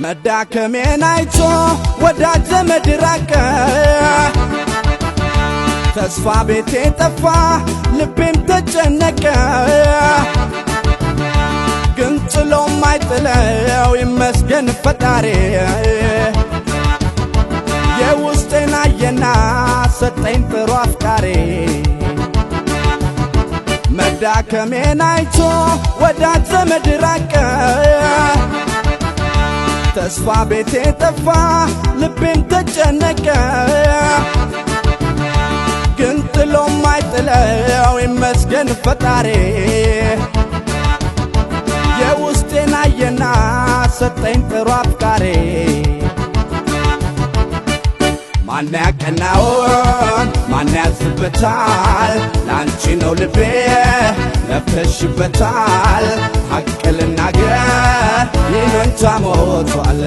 መዳከሜን አይቶ ወዳጅ ዘመድ ራቀ ተስፋ ቤቴ ጠፋ ልቤም ተጨነቀ ግን ጥሎም አይጥለው ይመስገን ፈጣሪ የውስጤን አየና ሰጠኝ ጥሩ አፍቃሪ መዳከሜን አይቶ ወዳጅ ዘመድ ራቀ ተስፋ ቤቴ ጠፋ ልቤም ተጨነቀ ግን ጥሎም አይጥለው ይመስገን ፈጣሪ የውስጤን አየና ሰጠኝ ጥሩ አፍቃሪ ማን ያቀናውን ማን ያዝበታል ላንቺ ነው ልቤ ለፍተሽበታል ሐቅ ልናገር ይሉኝታ ሞቷል